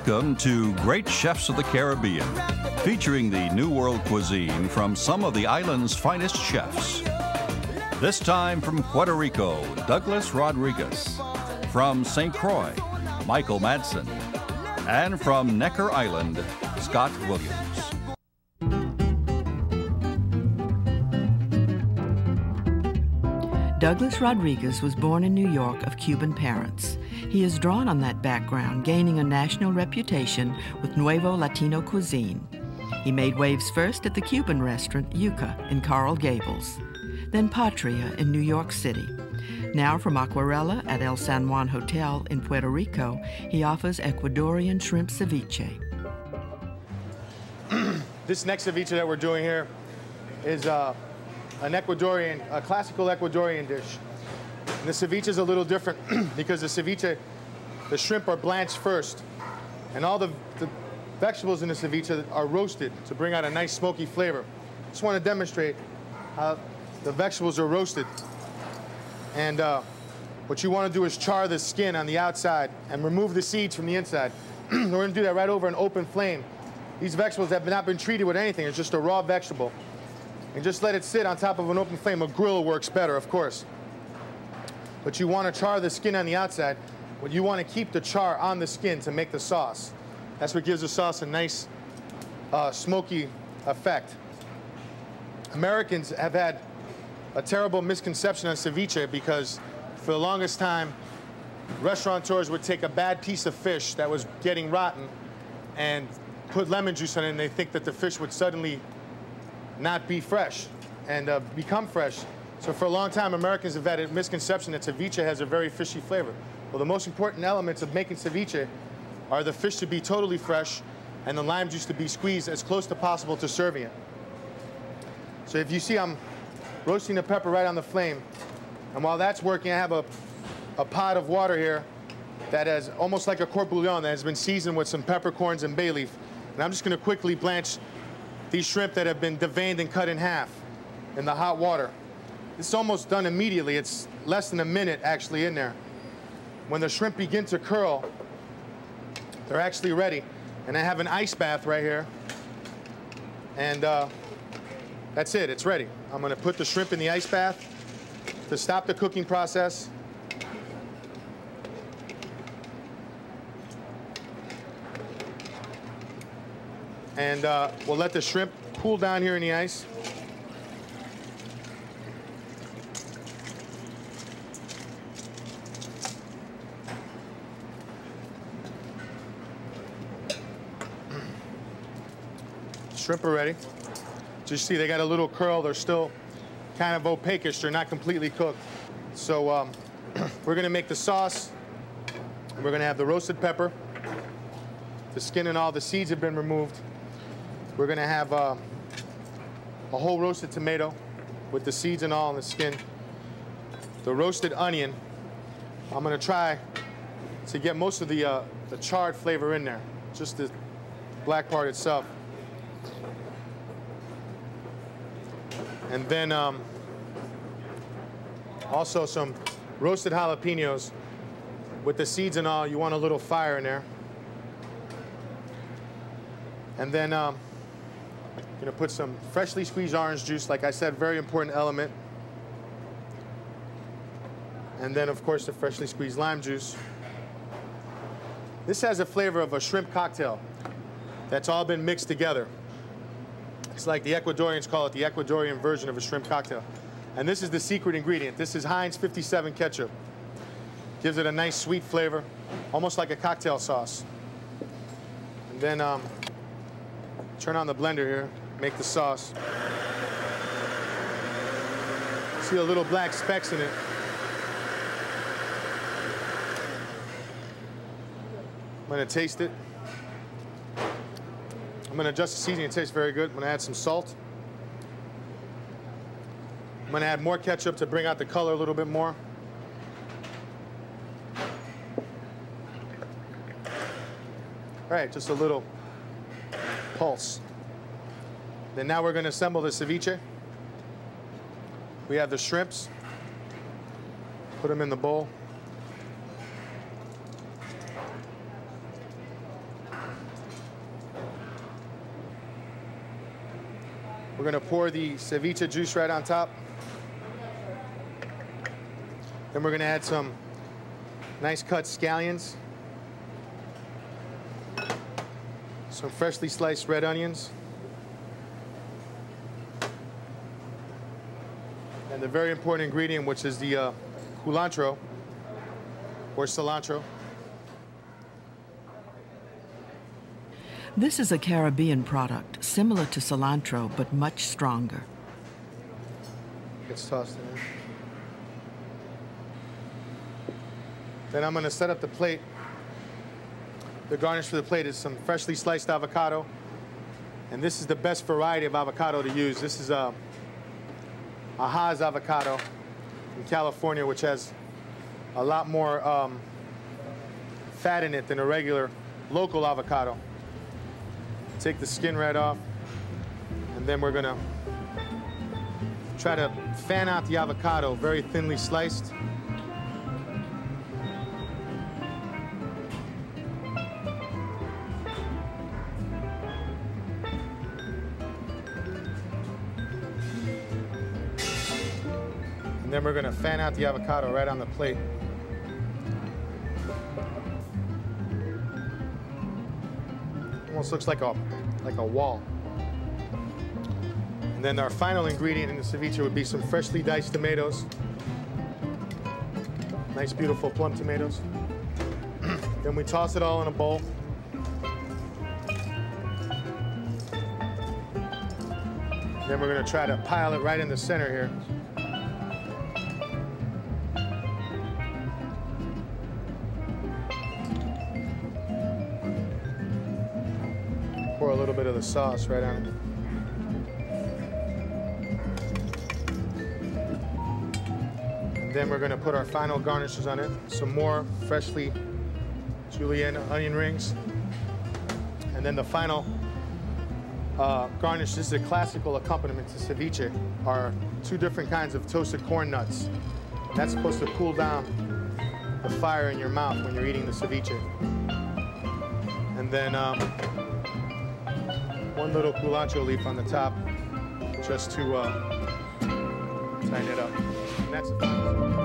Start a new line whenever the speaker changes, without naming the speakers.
Welcome to Great Chefs of the Caribbean, featuring the New World cuisine from some of the island's finest chefs. This time from Puerto Rico, Douglas Rodriguez. From St. Croix, Michael Madsen. And from Necker Island, Scott Williams.
Douglas Rodriguez was born in New York of Cuban parents. He is drawn on that background, gaining a national reputation with Nuevo Latino cuisine. He made waves first at the Cuban restaurant Yuca in Coral Gables, then Patria in New York City. Now from Aquarela at El San Juan Hotel in Puerto Rico, he offers Ecuadorian shrimp ceviche.
This next ceviche that we're doing here is a classical Ecuadorian dish. And the ceviche is a little different because the ceviche, the shrimp are blanched first, and all the vegetables in the ceviche are roasted to bring out a nice smoky flavor. Just want to demonstrate how the vegetables are roasted. And what you want to do is char the skin on the outside and remove the seeds from the inside. We're going to do that right over an open flame. These vegetables have not been treated with anything. It's just a raw vegetable. And just let it sit on top of an open flame. A grill works better, of course. But you want to char the skin on the outside. But you want to keep the char on the skin to make the sauce. That's what gives the sauce a nice smoky effect. Americans have had a terrible misconception on ceviche because for the longest time, restaurateurs would take a bad piece of fish that was getting rotten and put lemon juice on it, and they think that the fish would suddenly not be fresh and become fresh. So for a long time, Americans have had a misconception that ceviche has a very fishy flavor. Well, the most important elements of making ceviche are the fish to be totally fresh and the lime juice to be squeezed as close to possible to serving it. So if you see, I'm roasting the pepper right on the flame. And while that's working, I have a pot of water here that has almost like a court bouillon that has been seasoned with some peppercorns and bay leaf. And I'm just going to quickly blanch these shrimp that have been deveined and cut in half in the hot water. This is almost done immediately. It's less than a minute actually in there. When the shrimp begin to curl, they're actually ready. And I have an ice bath right here. And that's it, it's ready. I'm gonna put the shrimp in the ice bath to stop the cooking process. And we'll let the shrimp cool down here in the ice. Shrimp are ready. Just see they got a little curl. They're still kind of opaquish. They're not completely cooked. So we're gonna make the sauce. We're gonna have the roasted pepper. The skin and all the seeds have been removed. We're gonna have a whole roasted tomato with the seeds and all and the skin. The roasted onion. I'm gonna try to get most of the charred flavor in there, just the black part itself. And then also some roasted jalapenos with the seeds and all. You want a little fire in there. And then I'm gonna put some freshly squeezed orange juice, like I said, very important element. And then of course the freshly squeezed lime juice. This has a flavor of a shrimp cocktail that's all been mixed together. It's like the Ecuadorians call it the Ecuadorian version of a shrimp cocktail. And this is the secret ingredient. This is Heinz 57 ketchup. Gives it a nice sweet flavor, almost like a cocktail sauce. And then turn on the blender here, make the sauce. See the little black specks in it. I'm gonna taste it. I'm gonna adjust the seasoning, it tastes very good. I'm gonna add some salt. I'm gonna add more ketchup to bring out the color a little bit more. All right, just a little pulse. Then now we're gonna assemble the ceviche. We have the shrimps. Put them in the bowl. We're gonna pour the ceviche juice right on top. Then we're gonna add some nice cut scallions, some freshly sliced red onions, and the very important ingredient, which is the culantro, or cilantro.
This is a Caribbean product, similar to cilantro, but much stronger.
Gets tossed in there. Then I'm gonna set up the plate. The garnish for the plate is some freshly sliced avocado. And this is the best variety of avocado to use. This is a Hass avocado from California, which has a lot more fat in it than a regular local avocado. Take the skin right off, and then we're gonna try to fan out the avocado, very thinly sliced. And then we're gonna fan out the avocado right on the plate. Almost looks like a wall. And then our final ingredient in the ceviche would be some freshly diced tomatoes. Nice, beautiful plum tomatoes. Then we toss it all in a bowl. Then we're gonna try to pile it right in the center here. Pour a little bit of the sauce right on it. And then we're gonna put our final garnishes on it. Some more freshly julienne onion rings. And then the final garnish, this is a classical accompaniment to ceviche, are 2 different kinds of toasted corn nuts. That's supposed to cool down the fire in your mouth when you're eating the ceviche. And then one little culantro leaf on the top, just to tighten it up. And that's it.